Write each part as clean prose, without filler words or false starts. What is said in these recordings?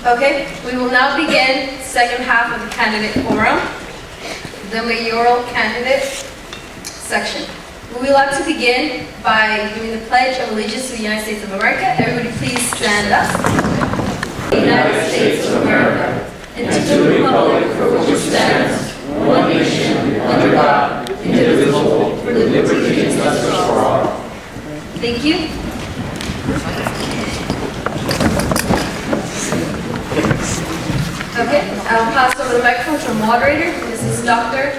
Okay, we will now begin the second half of the candidate forum, the mayoral candidate section. We would like to begin by doing the Pledge of Allegiance to the United States of America. Everybody please stand up. The United States of America, and to the republic for which it stands, one nation, under God, indivisible, with liberty and justice for all. Thank you. Okay, I'll pass over the microphone to our moderator. This is Dr.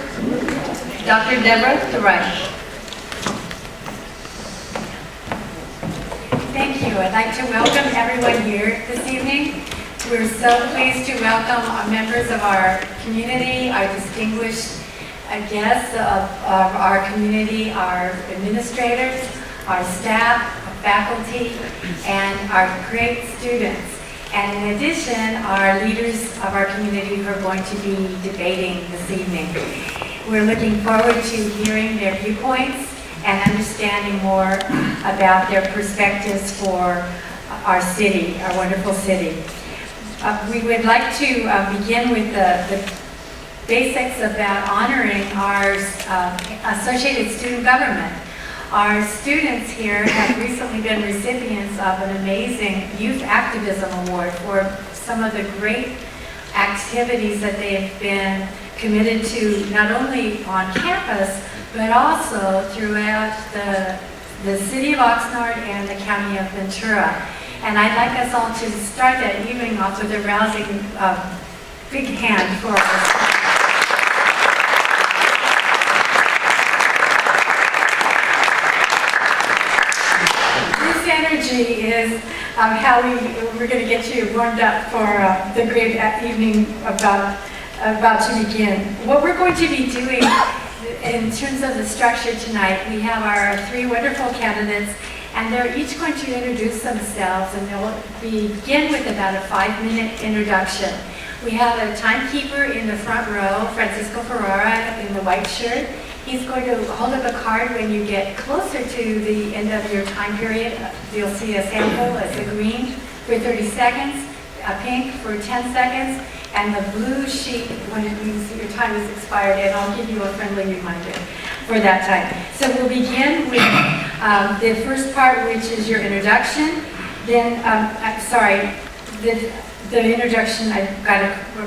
Deborah DeReich. Thank you. I'd like to welcome everyone here this evening. We're so pleased to welcome members of our community, our distinguished guests of our community, our administrators, our staff, our faculty, and our great students. And in addition, our leaders of our community who are going to be debating this evening. We're looking forward to hearing their viewpoints and understanding more about their perspectives for our city, our wonderful city. We would like to begin with the basics about honoring our Associated Student Government. Our students here have recently been recipients of an amazing Youth Activism Award for some of the great activities that they have been committed to, not only on campus, but also throughout the city of Oxnard and the county of Ventura. And I'd like us all to start that evening off with a rousing big hand for us. Energy is how we're going to get you warmed up for the great evening about to begin. What we're going to be doing in terms of the structure tonight, we have our three wonderful candidates, and they're each going to introduce themselves, and they'll begin with about a 5-minute introduction. We have a timekeeper in the front row, Francisco Ferrara, in the white shirt. He's going to hold up a card when you get closer to the end of your time period. You'll see a sample. It's a green for 30 seconds, a pink for 10 seconds, and the blue sheet when it means that your time is expired, and I'll give you a friendly reminder for that time. So we'll begin with the first part, which is your introduction. Then, the introduction,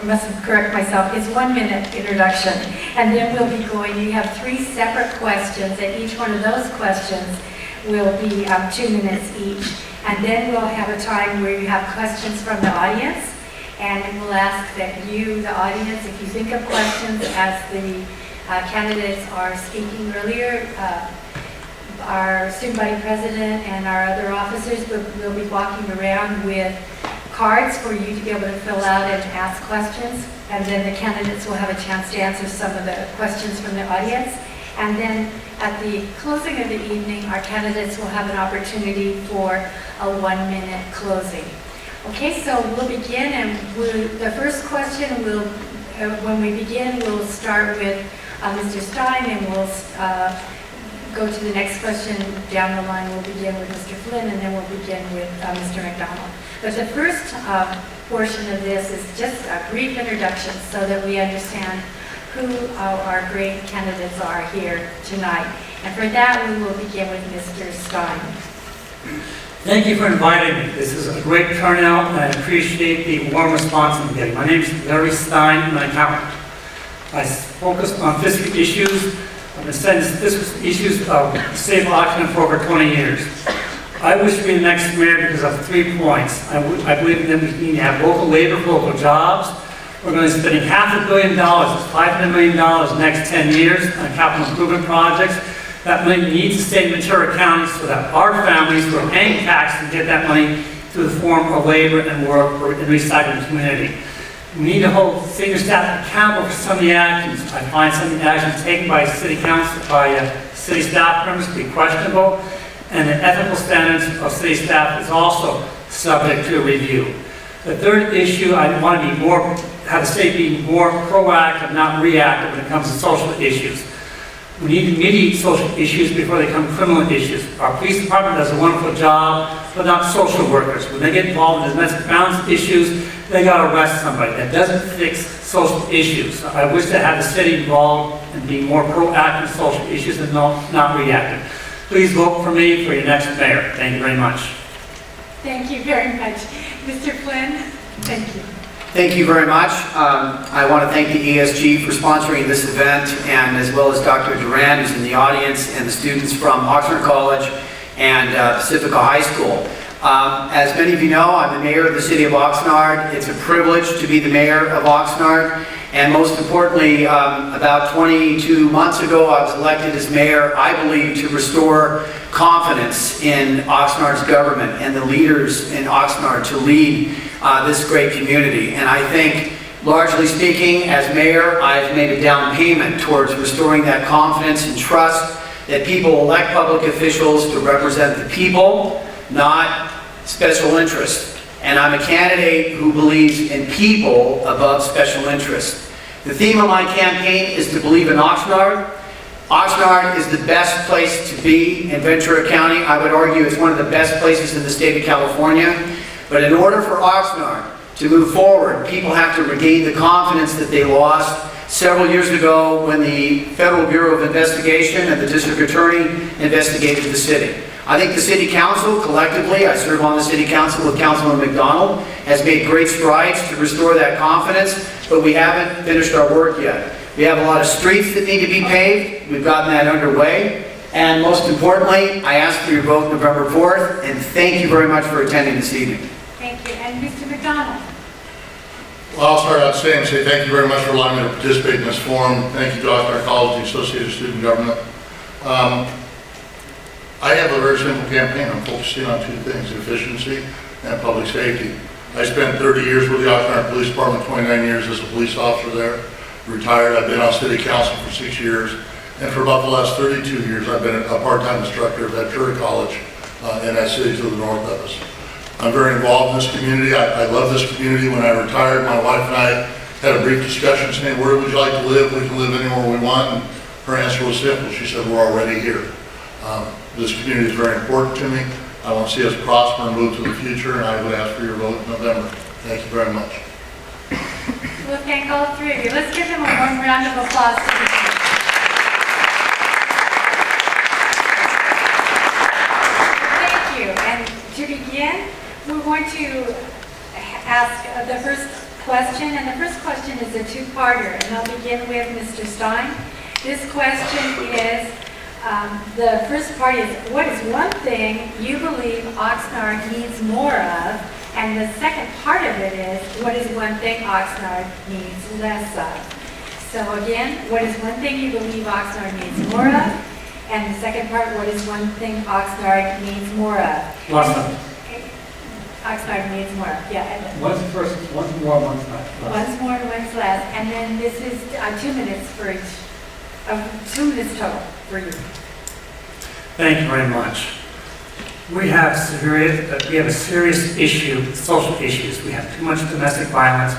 must correct myself, is 1 minute introduction. And then we'll be going, you have 3 separate questions, and each one of those questions will be 2 minutes each. And then we'll have a time where you have questions from the audience, and we'll ask that you, the audience, if you think of questions as the candidates are speaking earlier, our student body president and our other officers will be walking around with cards for you to be able to fill out and ask questions, and then the candidates will have a chance to answer some of the questions from the audience. And then at the closing of the evening, our candidates will have an opportunity for a 1-minute closing. Okay, so we'll begin, and the first question when we begin, we'll start with Mr. Stein, and we'll go to the next question down the line. We'll begin with Mr. Flynn, and then we'll begin with Mr. McDonald. But the first portion of this is just a brief introduction so that we understand who our great candidates are here tonight. And for that, we will begin with Mr. Stein. Thank you for inviting me. This is a great turnout, and I appreciate the warm response I'm getting. My name is Larry Stein, and I'm an accountant. I focus on fiscal issues. I've been studying fiscal issues of the state of Oxnard for over 20 years. I wish to be the next mayor because of 3 points. I believe that we need to have local labor for local jobs. We're going to be spending $500 million, that's $500 million in the next 10 years on capital improvement projects. That money needs to stay in Ventura County so that our families who are paying taxes can get that money through the form of labor and work in the recycling community. We need to hold senior staff accountable for some of the actions. I find some of the actions taken by city council, by city staff members to be questionable, and the ethical standards of city staff is also subject to review. The third issue, I want to be have the state be more proactive, not reactive when it comes to social issues. We need to mediate social issues before they become criminal issues. Our police department does a wonderful job, but not social workers. When they get involved in domestic violence issues, they gotta arrest somebody. That doesn't fix social issues. I wish to have the city involved and be more proactive in social issues and not reactive. Please vote for me for your next mayor. Thank you very much. Thank you very much. Mr. Flynn, thank you. Thank you very much. I want to thank the ESG for sponsoring this event, and as well as Dr. Duran, who's in the audience, and the students from Oxnard College and Pacifica High School. As many of you know, I'm the mayor of the city of Oxnard. It's a privilege to be the mayor of Oxnard. And most importantly, about 22 months ago, I was elected as mayor, I believe, to restore confidence in Oxnard's government and the leaders in Oxnard to lead this great community. And I think, largely speaking, as mayor, I've made a down payment towards restoring that confidence and trust that people elect public officials to represent the people, not special interests. And I'm a candidate who believes in people above special interests. The theme of my campaign is to believe in Oxnard. Oxnard is the best place to be in Ventura County. I would argue it's one of the best places in the state of California. But in order for Oxnard to move forward, people have to regain the confidence that they lost several years ago when the Federal Bureau of Investigation and the District Attorney investigated the city. I think the City Council, collectively, I serve on the City Council with Councilman McDonald, has made great strides to restore that confidence, but we haven't finished our work yet. We have a lot of streets that need to be paved. We've gotten that underway. And most importantly, I ask for your vote November 4th, and thank you very much for attending this evening. Thank you. And Mr. McDonald? Well, I'll start out saying thank you very much for allowing me to participate in this forum. Thank you to Oxnard College, the Associated Student Government. I have a very simple campaign. I'm focusing on two things: efficiency and public safety. I spent 30 years with the Oxnard Police Department, 29 years as a police officer there. Retired. I've been on city council for 6 years. And for about the last 32 years, I've been a part-time instructor at Ventura College in that city to the north of us. I'm very involved in this community. I love this community. When I retired, my wife and I had a brief discussion saying, where would you like to live? We can live anywhere we want. And her answer was simple. She said, we're already here. This community is very important to me. I want to see us prosper and move to the future, and I would ask for your vote in November. Thank you very much. We'll thank all three of you. Let's give them a warm round of applause. Thank you. And to begin, we're going to ask the first question, and the first question is a two-parter, and I'll begin with Mr. Stein. This question is, the first part is, what is one thing you believe Oxnard needs more of? And the second part of it is, what is one thing Oxnard needs less of? So again, what is one thing you believe Oxnard needs more of? And the second part, what is one thing Oxnard needs more of? Awesome. Oxnard needs more, yeah. One's first, one's more, one's less. One's more and one's less. And then this is 2 minutes for each, 2 minutes total for you. Thank you very much. We have a serious issue, social issues. We have too much domestic violence.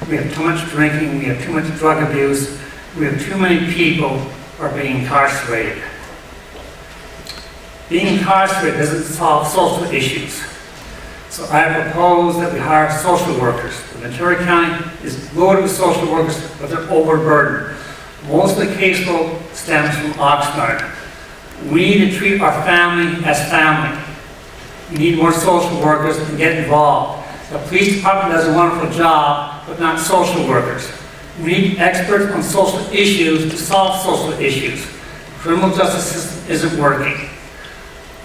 We have too much drinking. We have too much drug abuse. We have too many people are being incarcerated. Being incarcerated doesn't solve social issues. So I propose that we hire social workers. The Ventura County is loaded with social workers, but they're overburdened. Most of the caseload stems from Oxnard. We need to treat our family as family. We need more social workers and get involved. The police department does a wonderful job, but not social workers. We need experts on social issues to solve social issues. The criminal justice system isn't working.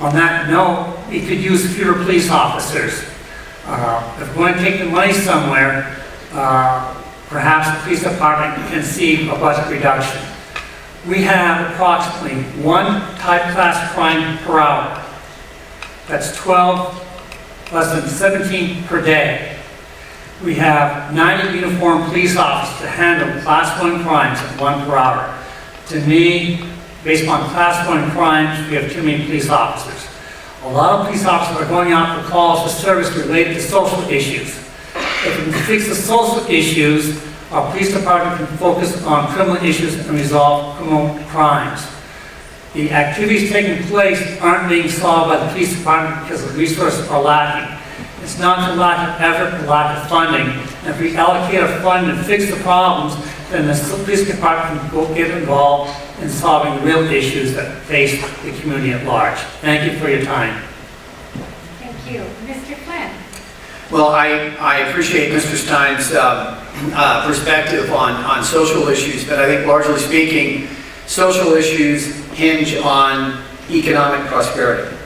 On that note, we could use fewer police officers. If we're going to take the money somewhere, perhaps the police department can see a budget reduction. We have approximately 1 type-class crime per hour. That's 12, less than 17 per day. We have 90 uniformed police officers to handle class 1 crimes at 1 per hour. To me, based on class 1 crimes, we have too many police officers. A lot of police officers are going out for calls for service related to social issues. If we can fix the social issues, our police department can focus on criminal issues and resolve criminal crimes. The activities taking place aren't being solved by the police department because the resources are lacking. It's not the lack of effort, the lack of funding. And if we allocate our fund and fix the problems, then the police department can go get involved in solving real issues that face the community at large. Thank you for your time. Thank you. Mr. Flynn? Well, I appreciate Mr. Stein's perspective on social issues, but I think largely speaking, social issues hinge on economic prosperity.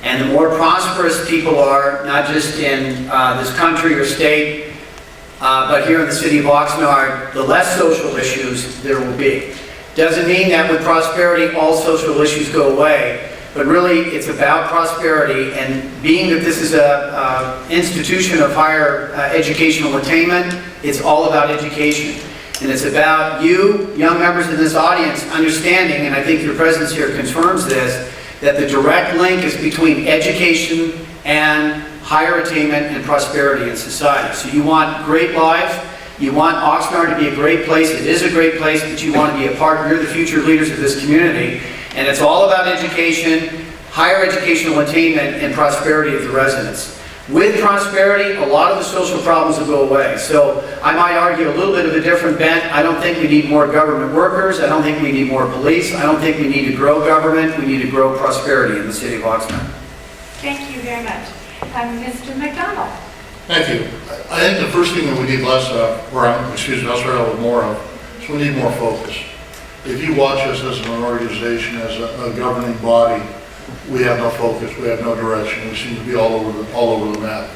And the more prosperous people are, not just in this country or state, but here in the city of Oxnard, the less social issues there will be. Doesn't mean that with prosperity all social issues go away, but really it's about prosperity, and being that this is an institution of higher educational attainment, it's all about education. And it's about you, young members in this audience, understanding, and I think your presence here confirms this, that the direct link is between education and higher attainment and prosperity in society. So you want great lives, you want Oxnard to be a great place, it is a great place, but you want to be a part, you're the future leaders of this community, and it's all about education, higher educational attainment, and prosperity of the residents. With prosperity, a lot of the social problems will go away. So I might argue a little bit of a different bent. I don't think we need more government workers. I don't think we need more police. I don't think we need to grow government. We need to grow prosperity in the city of Oxnard. Thank you very much. Mr. McDonald? Thank you. I think the first thing that we need less of, I'll start out with more of, is we need more focus. If you watch us as an organization, as a governing body, we have no focus, we have no direction, we seem to be all over the map.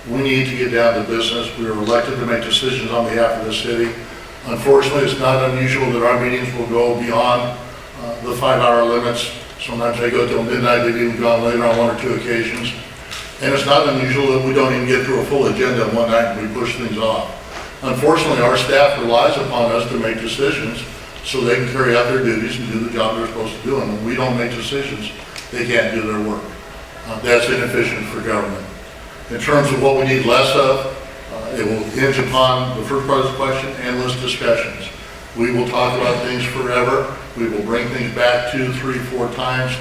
We need to get down to business. We are elected to make decisions on behalf of the city. Unfortunately, it's not unusual that our meetings will go beyond the 5-hour limits. Sometimes they go till midnight, they've even gone later on 1 or 2 occasions. And it's not unusual that we don't even get through a full agenda in one night and we push things off. Unfortunately, our staff relies upon us to make decisions so they can carry out their duties and do the job they're supposed to do. And when we don't make decisions, they can't do their work. That's inefficient for government. In terms of what we need less of, it will hinge upon the first part of the question, endless discussions. We will talk about things forever. We will bring things back 2, 3, 4 times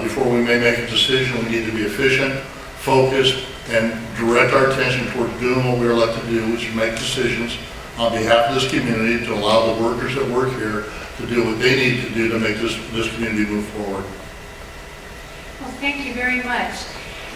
before we may make a decision. We need to be efficient, focused, and direct our attention toward doing what we're elected to do, which is make decisions on behalf of this community to allow the workers that work here to do what they need to do to make this community move forward. Well, thank you very much.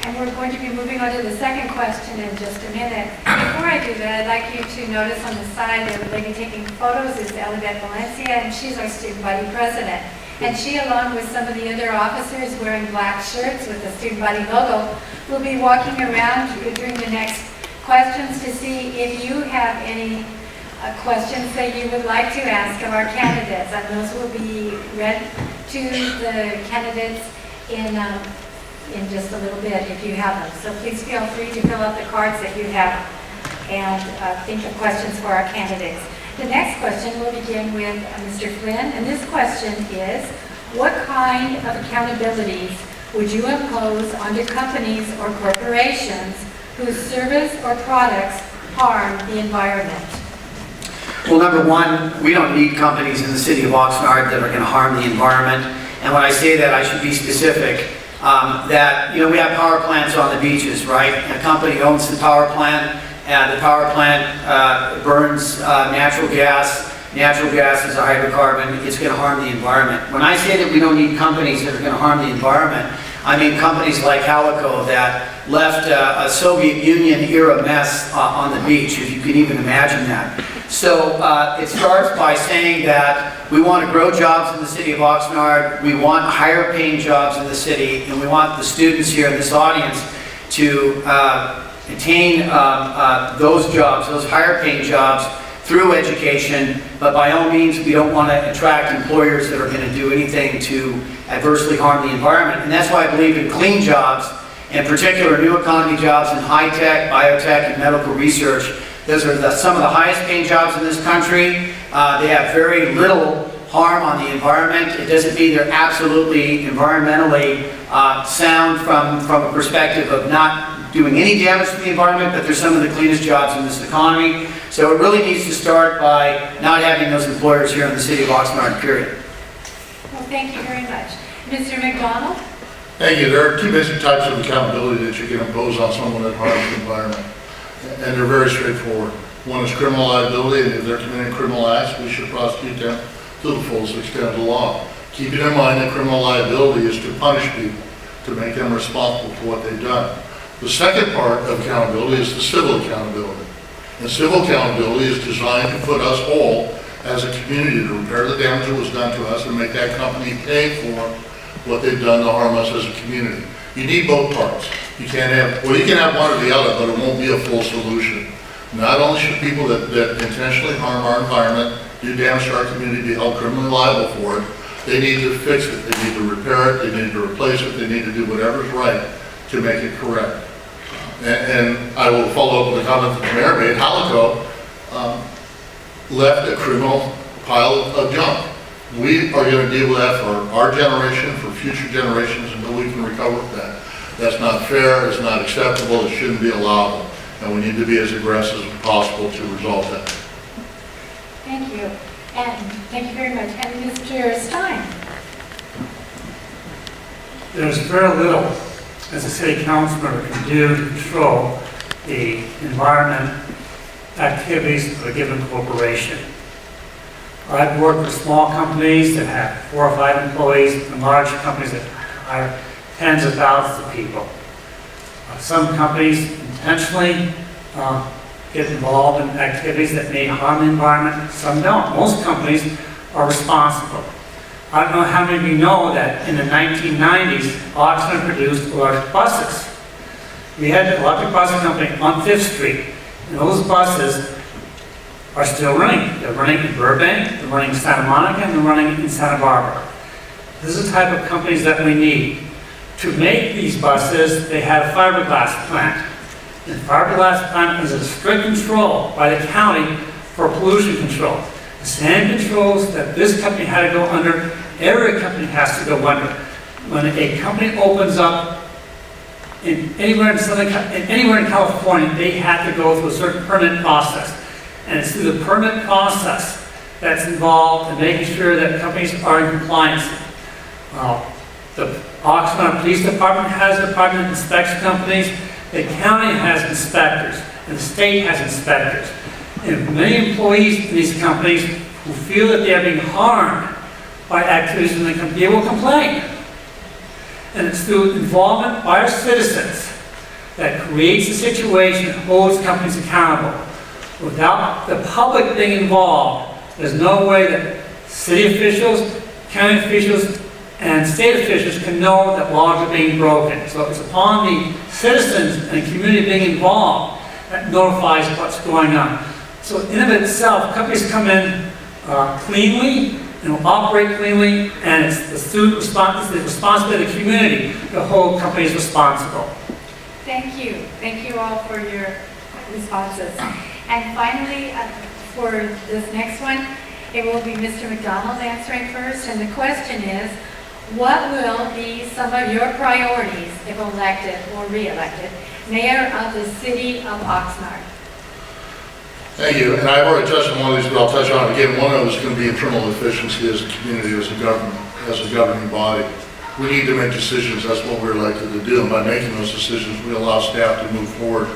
And we're going to be moving on to the second question in just a minute. Before I do that, I'd like you to notice on the side that the lady taking photos is Elizabeth Valencia, and she's our student body president. And she, along with some of the other officers wearing black shirts with the student body logo, will be walking around during the next questions to see if you have any questions that you would like to ask of our candidates. And those will be read to the candidates in just a little bit if you have them. So please feel free to fill out the cards that you have and think of questions for our candidates. The next question will begin with Mr. Flynn, and this question is, what kind of accountabilities would you impose onto companies or corporations whose service or products harm the environment? Well, number one, we don't need companies in the city of Oxnard that are going to harm the environment. And when I say that, I should be specific. That, we have power plants on the beaches, right? A company owns the power plant, and the power plant burns natural gas. Natural gas is a hydrocarbon. It's going to harm the environment. When I say that we don't need companies that are going to harm the environment, I mean companies like Halico that left a Soviet Union era mess on the beach, if you can even imagine that. So it starts by saying that we want to grow jobs in the city of Oxnard, we want higher paying jobs in the city, and we want the students here in this audience to attain those jobs, those higher paying jobs through education, but by all means we don't want to attract employers that are going to do anything to adversely harm the environment. And that's why I believe in clean jobs, in particular new economy jobs in high tech, biotech, and medical research. Those are some of the highest paying jobs in this country. They have very little harm on the environment. It doesn't mean they're absolutely environmentally sound from a perspective of not doing any damage to the environment, but they're some of the cleanest jobs in this economy. So it really needs to start by not having those employers here in the city of Oxnard, period. Well, thank you very much. Mr. McDonald? Thank you. There are two basic types of accountability that you can impose on someone that harms the environment, and they're very straightforward. One is criminal liability, and if they're committing criminal acts, we should prosecute them to the fullest extent of the law. Keeping in mind that criminal liability is to punish people, to make them responsible for what they've done. The second part of accountability is the civil accountability. And civil accountability is designed to put us all as a community to repair the damage that was done to us and make that company pay for what they've done to harm us as a community. You need both parts. You can't have, well, you can have one or the other, but it won't be a full solution. Not only should people that intentionally harm our environment, do damage to our community, be held criminally liable for it, they need to fix it, they need to repair it, they need to replace it, they need to do whatever's right to make it correct. And I will follow up with a comment that the mayor made. Halico left a criminal pile of junk. We are going to deal with that for our generation, for future generations, until we can recover that. That's not fair, it's not acceptable, it shouldn't be allowable, and we need to be as aggressive as possible to resolve that. Thank you. And thank you very much. And Mr. Stein? There's very little as a city councilor can do to control the environment activities of a given corporation. I've worked with small companies that have 4 or 5 employees and large companies that hire tens of thousands of people. Some companies intentionally get involved in activities that may harm the environment, some don't. Most companies are responsible. I don't know how many of you know that in the 1990s, Oxnard produced electric buses. We had an electric bus company on 5th Street, and those buses are still running. They're running in Burbank, they're running in Santa Monica, and they're running in Santa Barbara. This is the type of companies that we need. To make these buses, they had a fiberglass plant. And the fiberglass plant is a strict control by the county for pollution control. The same controls that this company had to go under, every company has to go under. When a company opens up anywhere in California, they have to go through a certain permit process. And it's through the permit process that's involved in making sure that companies are in compliance. The Oxnard Police Department has a department that inspects companies, the county has inspectors, and the state has inspectors. And many employees in these companies who feel that they are being harmed by activities in the company, they will complain. And it's through involvement by our citizens that creates a situation that holds companies accountable. Without the public being involved, there's no way that city officials, county officials, and state officials can know that laws are being broken. So it's upon the citizens and the community being involved that notifies what's going on. So in of itself, companies come in cleanly and will operate cleanly, and it's the responsibility of the community to hold companies responsible. Thank you. Thank you all for your responses. And finally, for this next one, it will be Mr. McDonald answering first. And the question is, what will be some of your priorities if elected or re-elected mayor of the city of Oxnard? Thank you. And I've already touched on one of these, but I'll touch on it again. One of them is going to be internal efficiency as a community, as a government, as a governing body. We need to make decisions. That's what we're elected to do. And by making those decisions, we allow staff to move forward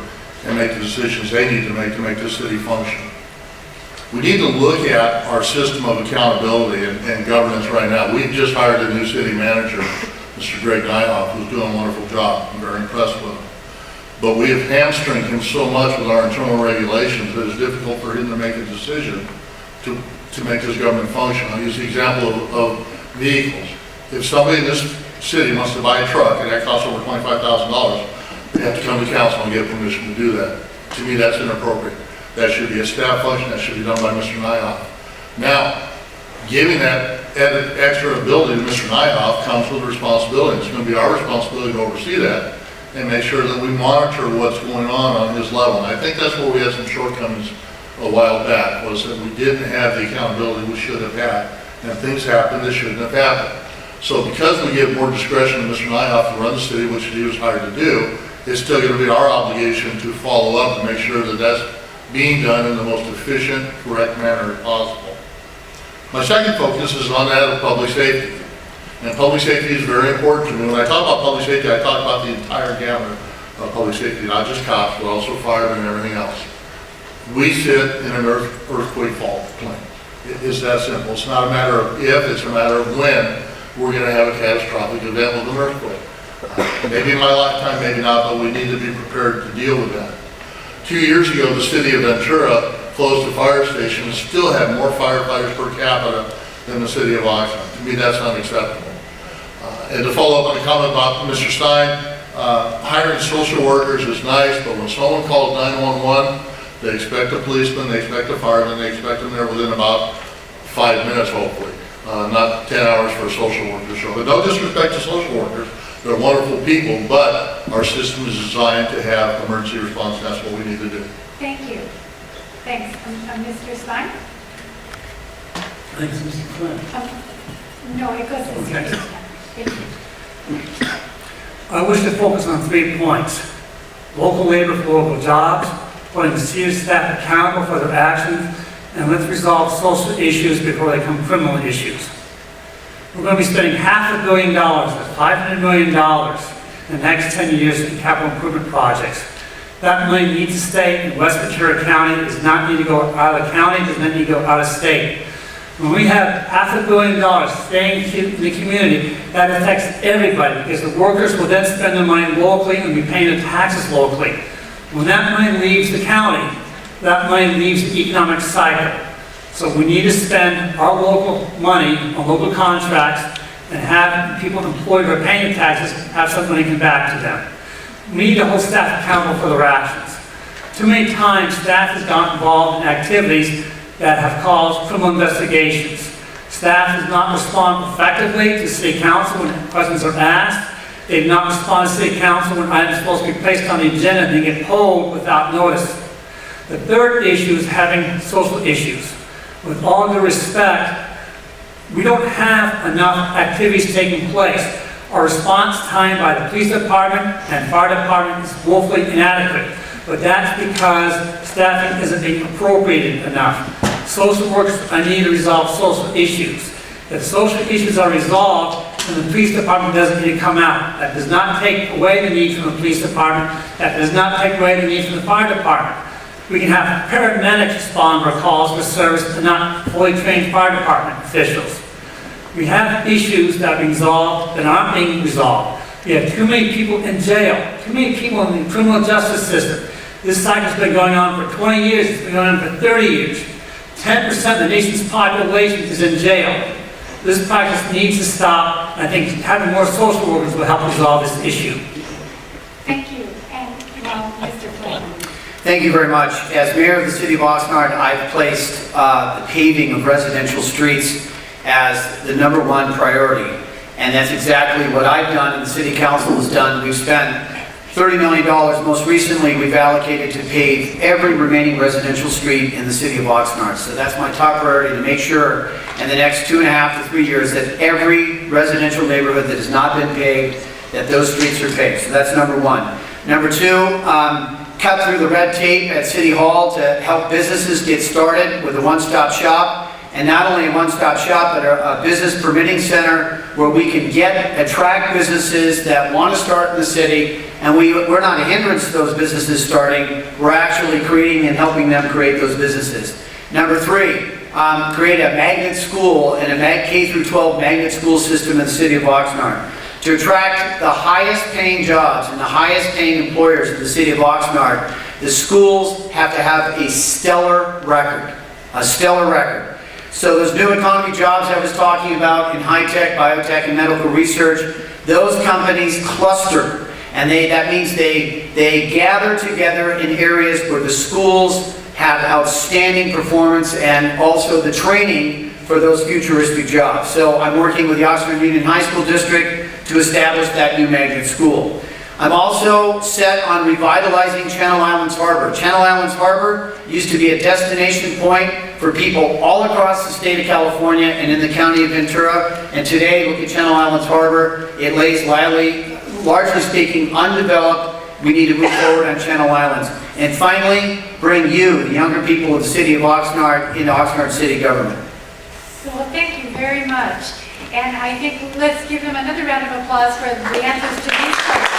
and make the decisions they need to make this city function. We need to look at our system of accountability and governance right now. We've just hired a new city manager, Mr. Greg Nyhoff, who's doing a wonderful job. I'm very impressed with him. But we have hamstringed him so much with our internal regulations that it's difficult for him to make a decision to make this government function. I'll use the example of vehicles. If somebody in this city wants to buy a truck and that costs over $25,000, they have to come to council and get permission to do that. To me, that's inappropriate. That should be a staff function. That should be done by Mr. Nyhoff. Now, giving that extra ability to Mr. Nyhoff comes with responsibility. It's going to be our responsibility to oversee that and make sure that we monitor what's going on his level. And I think that's where we had some shortcomings a while back, was that we didn't have the accountability we should have had. And things happened that shouldn't have happened. So because we give more discretion to Mr. Nyhoff to run the city, which he was hired to do, it's still going to be our obligation to follow up and make sure that that's being done in the most efficient, correct manner possible. My second focus is on that of public safety. And public safety is very important to me. When I talk about public safety, I talk about the entire gamut of public safety, not just cops, but also firemen and everything else. We sit in an earthquake fault plain. It's that simple. It's not a matter of if, it's a matter of when we're going to have a catastrophic event with an earthquake. Maybe in my lifetime, maybe not, but we need to be prepared to deal with that. 2 years ago, the city of Ventura closed a fire station and still had more firefighters per capita than the city of Oxnard. To me, that's unacceptable. And to follow up on the comment about Mr. Stein, hiring social workers is nice, but when someone calls 911, they expect a policeman, they expect a fireman, they expect them there within about 5 minutes, hopefully. Not 10 hours for a social worker to show. But no disrespect to social workers. They're wonderful people, but our system is designed to have emergency response, and that's what we need to do. Thank you. Thanks. Mr. Stein? Thanks, Mr. Flynn. No, it goes to Okay. Mr. Stein. Thank you. I wish to focus on 3 points. Local labor for local jobs, putting senior staff accountable for their actions, and let's resolve social issues before they become criminal issues. We're going to be spending $500 million, that's $500 million, in the next 10 years in capital improvement projects. That money needs to stay in West Ventura County. It does not need to go out of the county, it does not need to go out of state. When we have $500 million staying in the community, that affects everybody, because the workers will then spend their money locally and be paying the taxes locally. When that money leaves the county, that money leaves the economic cycle. So we need to spend our local money on local contracts and have people employed who are paying the taxes have some money come back to them. We need to hold staff accountable for their actions. Too many times, staff has gotten involved in activities that have caused criminal investigations. Staff does not respond effectively to city council when questions are asked. They do not respond to city council when items are supposed to be placed on the agenda and they get pulled without notice. The third issue is having social issues. With all due respect, we don't have enough activities taking place. Our response time by the police department and fire department is woefully inadequate. But that's because staffing isn't being appropriated enough. Social workers need to resolve social issues. If social issues are resolved, then the police department doesn't need to come out. That does not take away the need from the police department. That does not take away the need from the fire department. We can have paramedics respond to our calls for service and not fully trained fire department officials. We have issues that are resolved that aren't being resolved. We have too many people in jail, too many people in the criminal justice system. This cycle's been going on for 20 years, it's been going on for 30 years. 10% of the nation's population is in jail. This practice needs to stop. I think having more social workers will help resolve this issue. Thank you. And now, Mr. Flynn. Thank you very much. As mayor of the city of Oxnard, I've placed the paving of residential streets as the #1 priority. And that's exactly what I've done and the city council has done. We've spent $30 million. Most recently, we've allocated to pave every remaining residential street in the city of Oxnard. So that's my top priority, to make sure in the next 2.5 to 3 years that every residential neighborhood that has not been paved, that those streets are paved. So that's #1. #2, cut through the red tape at City Hall to help businesses get started with a one-stop shop. And not only a one-stop shop, but a business permitting center where we can attract businesses that want to start in the city. And we're not a hindrance to those businesses starting. We're actually creating and helping them create those businesses. #3, create a magnet school and a K-12 magnet school system in the city of Oxnard. To attract the highest paying jobs and the highest paying employers in the city of Oxnard, the schools have to have a stellar record. A stellar record. So those new economy jobs I was talking about in high-tech, biotech, and medical research, those companies cluster. And that means they gather together in areas where the schools have outstanding performance and also the training for those futuristic jobs. So I'm working with the Oxnard Union High School District to establish that new magnet school. I'm also set on revitalizing Channel Islands Harbor. Channel Islands Harbor used to be a destination point for people all across the state of California and in the county of Ventura. And today, look at Channel Islands Harbor. It lays largely speaking, undeveloped. We need to move forward on Channel Islands. And finally, bring you, the younger people of the city of Oxnard, into Oxnard city government. So thank you very very much. And I think let's give him another round of applause for the answers to these questions.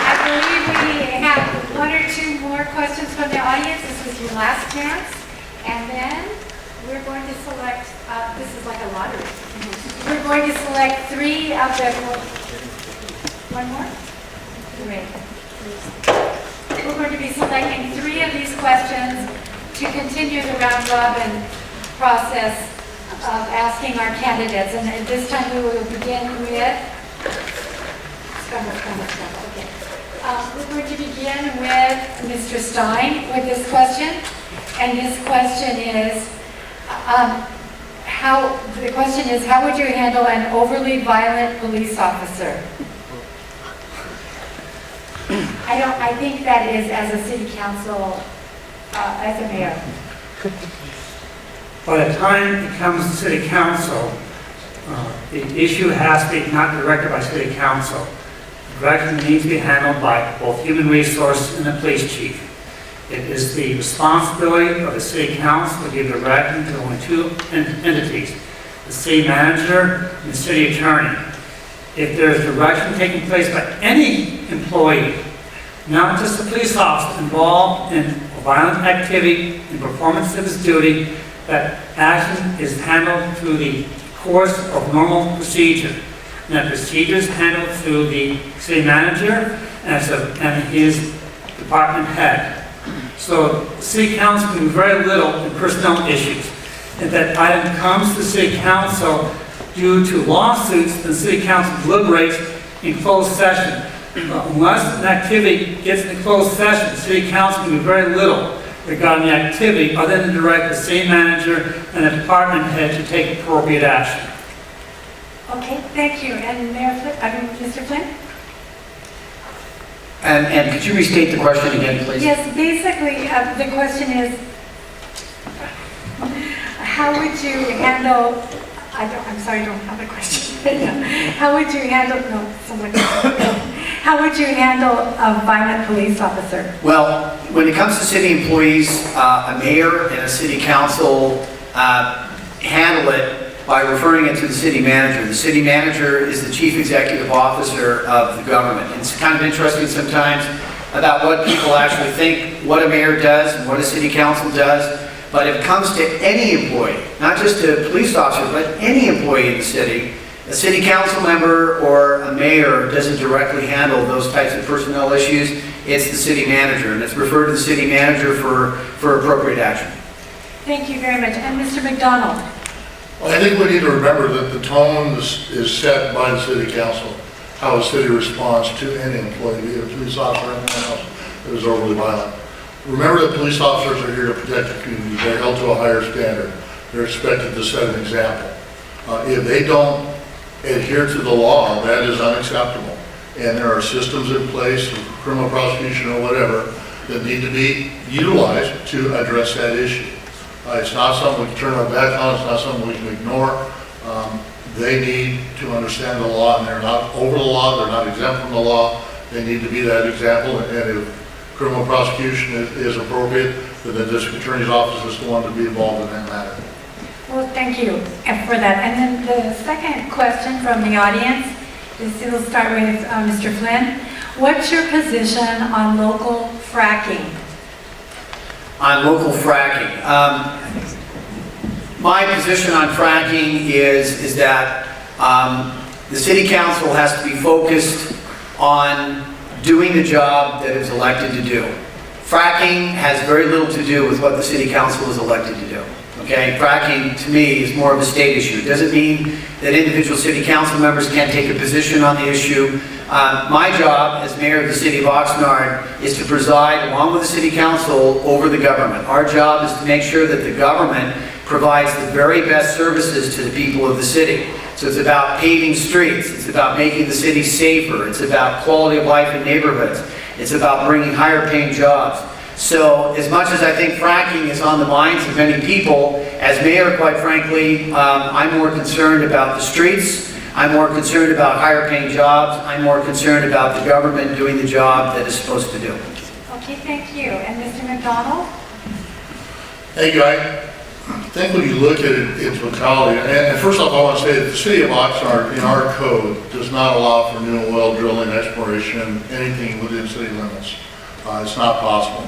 I believe we have one or two more questions from the audience. This is your last chance. And then we're going to select, this is like a lottery. We're going to select three of the, one more? Great. We're going to be selecting three of these questions to continue the round robin process of asking our candidates. And at this time we will begin with, okay. We're going to begin with Mr. Stein with this question. And his question is, how would you handle an overly violent police officer? I think that is as a city council, as a mayor. By the time it comes to city council, the issue has to be not directed by city council. The direction needs to be handled by both human resource and the police chief. It is the responsibility of the city council to give direction to only two entities, the city manager and the city attorney. If there is direction taking place by any employee, not just the police officer involved in violent activity in performance of his duty, that action is handled through the course of normal procedure. And that procedure is handled through the city manager and his department head. So the city council can do very little in personnel issues. If that item comes to city council due to lawsuits, the city council deliberates in closed session. Unless an activity gets in closed session, the city council can do very little regarding the activity other than to direct the city manager and the department head to take appropriate action. Okay, thank you. And Mr. Flynn? And could you restate the question again, please? Yes, basically, the question is, how would you handle, I'm sorry, I don't have a question. How would you handle, no, someone else. How would you handle a violent police officer? Well, when it comes to city employees, a mayor and a city council handle it by referring it to the city manager. The city manager is the chief executive officer of the government. It's kind of interesting sometimes about what people actually think, what a mayor does and what a city council does. But if it comes to any employee, not just a police officer, but any employee in the city, a city council member or a mayor doesn't directly handle those types of personnel issues. It's the city manager, and it's referred to the city manager for appropriate action. Thank you very much. And Mr. McDonald? Well, I think we need to remember that the tone is set by the city council, how the city responds to any employee, be it a police officer or anyone else that is overly violent. Remember that police officers are here to protect the community. They're held to a higher standard. They're expected to set an example. If they don't adhere to the law, that is unacceptable. And there are systems in place, criminal prosecution or whatever, that need to be utilized to address that issue. It's not something we can turn our back on. It's not something we can ignore. They need to understand the law, and they're not over the law. They're not exempt from the law. They need to be that example. And if criminal prosecution is appropriate, then the district attorney's office is the one to be involved in that matter. Well, thank you for that. And then the second question from the audience is, we'll start with Mr. Flynn. What's your position on local fracking? On local fracking. My position on fracking is that the city council has to be focused on doing the job that it was elected to do. Fracking has very little to do with what the city council is elected to do. Okay, fracking to me is more of a state issue. It doesn't mean that individual city council members can't take a position on the issue. My job as mayor of the city of Oxnard is to preside, along with the city council, over the government. Our job is to make sure that the government provides the very best services to the people of the city. So it's about paving streets, it's about making the city safer, it's about quality of life in neighborhoods, it's about bringing higher paying jobs. So as much as I think fracking is on the minds of many people, as mayor, quite frankly, I'm more concerned about the streets, I'm more concerned about higher paying jobs, I'm more concerned about the government doing the job that it's supposed to do. Okay, thank you. And Mr. McDonald? Hey, Guy, I think when you look at it in totality, and first off, I want to say that the city of Oxnard, in our code, does not allow for new oil drilling, exploration, anything within city limits. It's not possible.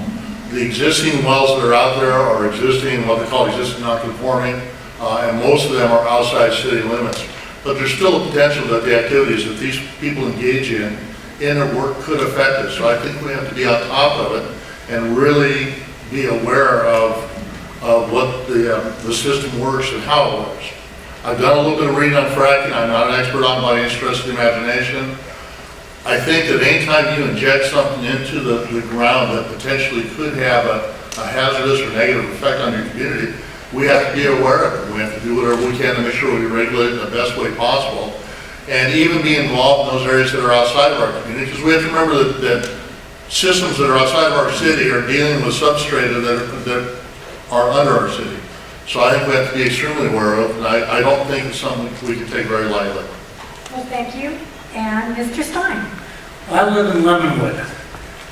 The existing wells that are out there are existing, what they call existing non-conforming, and most of them are outside city limits. But there's still a potential that the activities that these people engage in their work could affect us. So I think we have to be on top of it and really be aware of what the system works and how it works. I've done a little bit of reading on fracking. I'm not an expert on it by any stretch of the imagination. I think that anytime you inject something into the ground that potentially could have a hazardous or negative effect on your community, we have to be aware of it. We have to do whatever we can to make sure we regulate it in the best way possible. And even be involved in those areas that are outside of our community, because we have to remember that systems that are outside of our city are dealing with substrata that are under our city. So I think we have to be extremely aware of, and I don't think it's something we can take very lightly. Well, thank you. And Mr. Stein? I live in Lemonwood,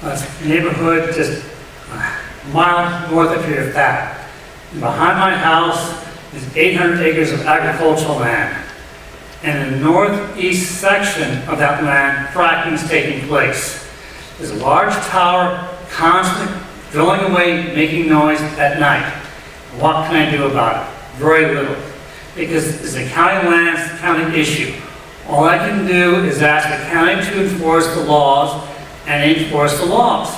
a neighborhood just a mile north of here, if that. And behind my house is 800 acres of agricultural land. And in the northeast section of that land, fracking is taking place. There's a large tower constantly drilling away, making noise at night. What can I do about it? Very little. Because it's a county land, it's a county issue. All I can do is ask the county to enforce the laws and enforce the laws.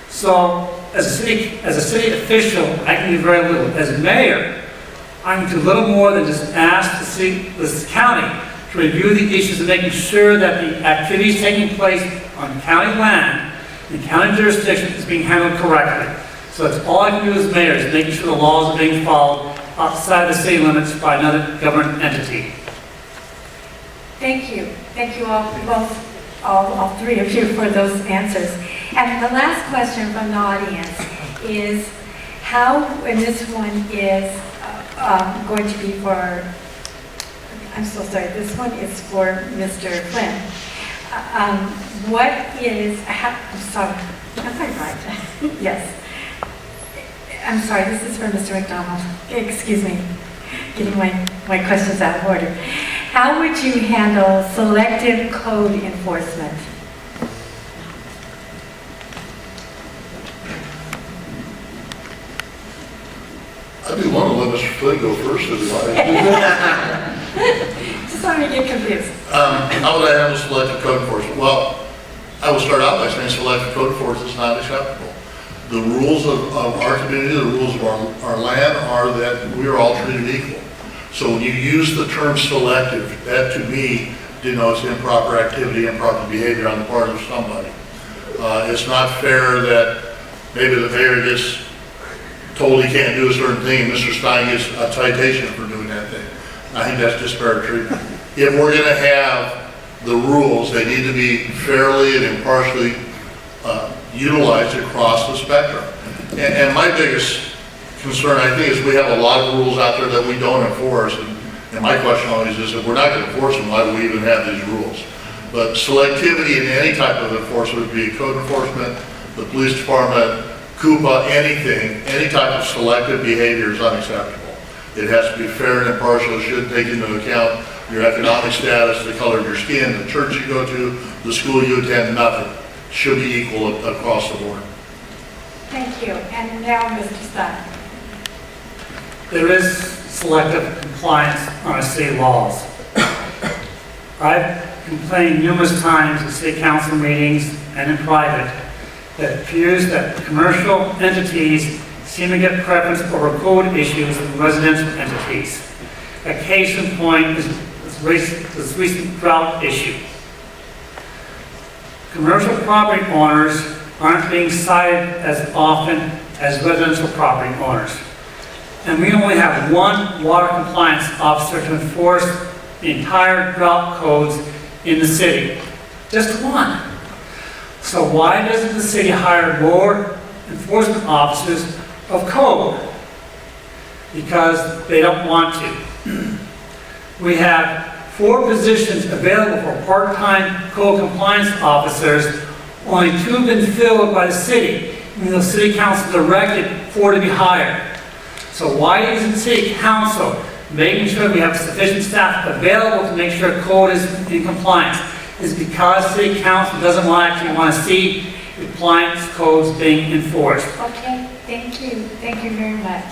So as a city official, I can do very little. As mayor, I can do little more than just ask the county to review the issues of making sure that the activities taking place on county land, in county jurisdiction, is being handled correctly. So that's all I can do as mayor, is making sure the laws are being followed outside the city limits by another government entity. Thank you. Thank you all three of you for those answers. And the last question from the audience is how, and this one is going to be for, I'm so sorry, this one is for Mr. Flynn. What is, I'm sorry, am I right? Yes. I'm sorry, this is for Mr. McDonald. Excuse me, getting my questions out of order. How would you handle selective code enforcement? I'd be willing to let Mr. Flynn go first if you like. Just want to get confused. How would I handle selective code enforcement? Well, I will start out by saying selective code enforcement is not acceptable. The rules of our community, the rules of our land are that we are all treated equal. So when you use the term selective, that to me denotes improper activity, improper behavior on the part of somebody. It's not fair that maybe the mayor gets told he can't do a certain thing and Mr. Stein gets a citation for doing that thing. I think that's disparate treatment. If we're going to have the rules, they need to be fairly and impartially utilized across the spectrum. And my biggest concern, I think, is we have a lot of rules out there that we don't enforce. And my question always is, if we're not going to enforce them, why do we even have these rules? But selectivity in any type of enforcement, be it code enforcement, the police department, Coupa, anything, any type of selective behavior is unacceptable. It has to be fair and impartial. It should take into account your economic status, the color of your skin, the church you go to, the school you attend, nothing. It should be equal across the board. Thank you. And now Mr. Stein. There is selective compliance on our city laws. I've complained numerous times in city council meetings and in private that it appears that commercial entities seem to get preference over code issues than residential entities. A case in point is this recent drought issue. Commercial property owners aren't being cited as often as residential property owners. And we only have one water compliance officer to enforce the entire drought codes in the city. Just one. So why doesn't the city hire more enforcement officers of code? Because they don't want to. We have 4 positions available for part-time code compliance officers. Only 2 have been filled by the city, even though city council directed 4 to be hired. So why isn't City Council making sure we have sufficient staff available to make sure code is in compliance? Is because City Council doesn't actually want to see compliance codes being enforced. Okay, thank you. Thank you very much.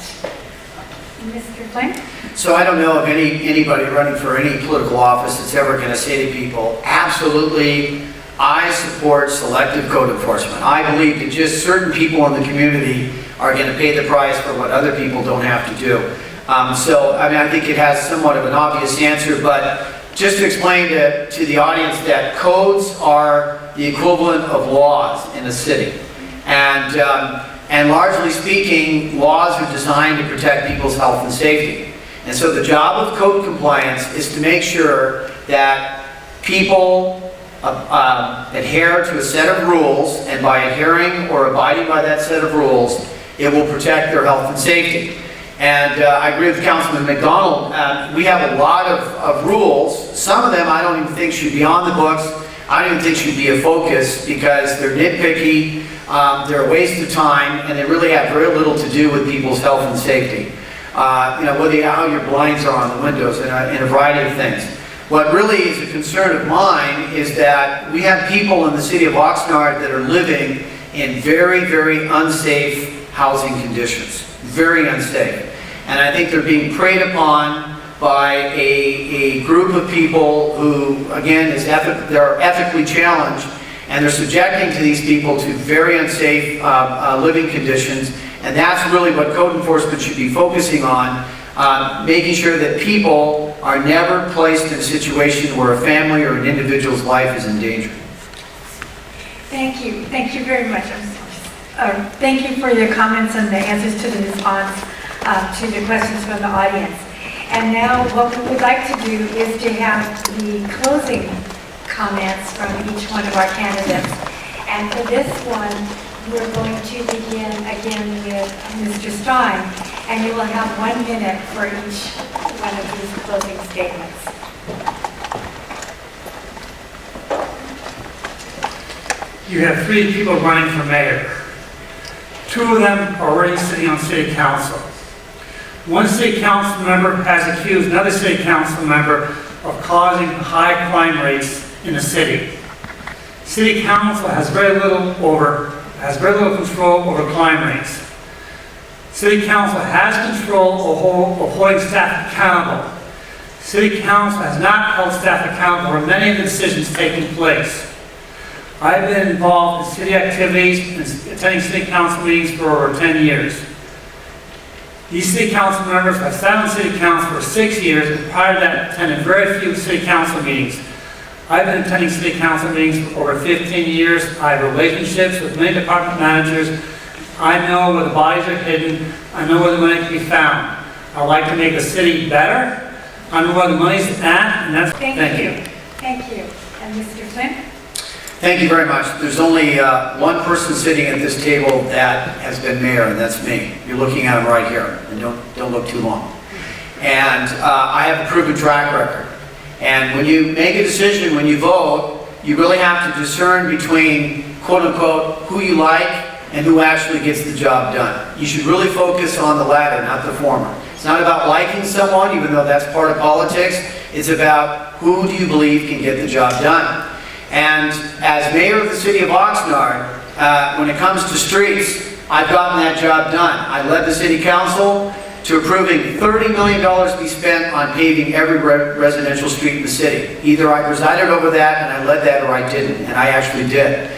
Mr. Flynn? So I don't know of anybody running for any political office that's ever going to say to people, absolutely, I support selective code enforcement. I believe that just certain people in the community are going to pay the price for what other people don't have to do. So, I mean, I think it has somewhat of an obvious answer, but just to explain to the audience that codes are the equivalent of laws in a city. And largely speaking, laws are designed to protect people's health and safety. And so the job of code compliance is to make sure that people adhere to a set of rules, and by adhering or abiding by that set of rules, it will protect their health and safety. And I agree with Councilman McDonald. We have a lot of rules. Some of them I don't even think should be on the books. I don't even think should be a focus because they're nitpicky, they're a waste of time, and they really have very little to do with people's health and safety. Whether how your blinds are on the windows and a variety of things. What really is a concern of mine is that we have people in the city of Oxnard that are living in very, very unsafe housing conditions. Very unsafe. And I think they're being preyed upon by a group of people who, again, they're ethically challenged, and they're subjecting to these people to very unsafe living conditions. And that's really what code enforcement should be focusing on, making sure that people are never placed in a situation where a family or an individual's life is in danger. Thank you. Thank you very much. Thank you for your comments and the answers to the response to the questions from the audience. And now what we would like to do is to have the closing comments from each one of our candidates. And for this one, we're going to begin again with Mr. Stein, and you will have 1 minute for each one of these closing statements. You have 3 people running for mayor. 2 of them are already sitting on city council. One city council member has accused another city council member of causing high crime rates in the city. City council has very little control over crime rates. City council has control of holding staff accountable. City council has not held staff accountable for many of the decisions taking place. I've been involved in city activities and attending city council meetings for over 10 years. These city council members have sat on city council for 6 years, and prior to that attended very few city council meetings. I've been attending city council meetings for over 15 years. I have relationships with many department managers. I know where the bodies are hidden. I know where the money can be found. I'd like to make the city better. I know where the money's at, and that's... Thank you. Thank you. And Mr. Flynn? Thank you very much. There's only one person sitting at this table that has been mayor, and that's me. You're looking at him right here, and don't look too long. And I have a proven track record. And when you make a decision, when you vote, you really have to discern between, quote unquote, who you like and who actually gets the job done. You should really focus on the latter, not the former. It's not about liking someone, even though that's part of politics. It's about who do you believe can get the job done. And as mayor of the city of Oxnard, when it comes to streets, I've gotten that job done. I led the city council to approving $30 million to be spent on paving every residential street in the city. Either I presided over that and I led that, or I didn't, and I actually did.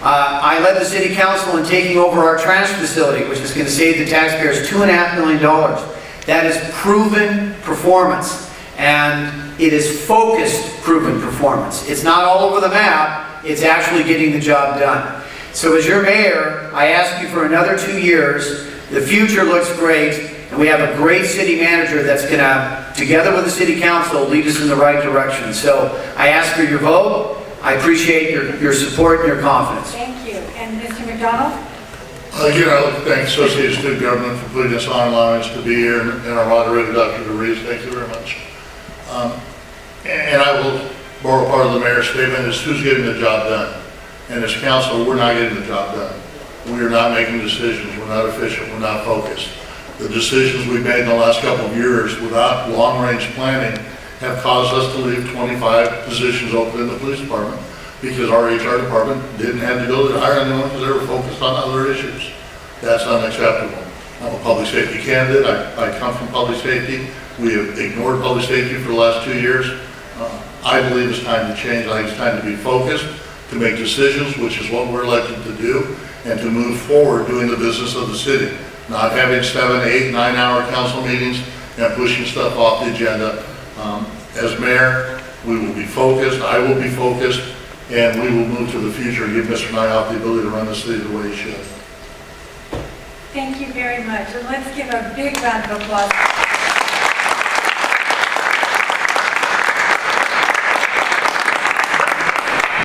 I led the city council in taking over our trash facility, which is going to save the taxpayers $2.5 million. That is proven performance, and it is focused proven performance. It's not all over the map, it's actually getting the job done. So as your mayor, I ask you for another 2 years. The future looks great, and we have a great city manager that's going to, together with the city council, lead us in the right direction. So I ask for your vote. I appreciate your support and your confidence. Thank you. And Mr. McDonald? Again, I'd like to thank Associated Student Government for putting us on, allowing us to be here, and our moderator, Dr. DeReese. Thank you very much. And I will borrow part of the mayor's statement, is who's getting the job done. And as council, we're not getting the job done. We are not making decisions. We're not efficient. We're not focused. The decisions we've made in the last couple of years without long-range planning have caused us to leave 25 positions open in the police department because our HR department didn't have to go to hire anyone because they were focused on other issues. That's unacceptable. I'm a public safety candidate. I come from public safety. We have ignored public safety for the last 2 years. I believe it's time to change. I think it's time to be focused, to make decisions, which is what we're elected to do, and to move forward doing the business of the city. Not having 7, 8, 9-hour council meetings and pushing stuff off the agenda. As mayor, we will be focused, I will be focused, and we will move to the future and give Mr. Nyhoff the ability to run the city the way he should. Thank you very much, and let's give a big round of applause.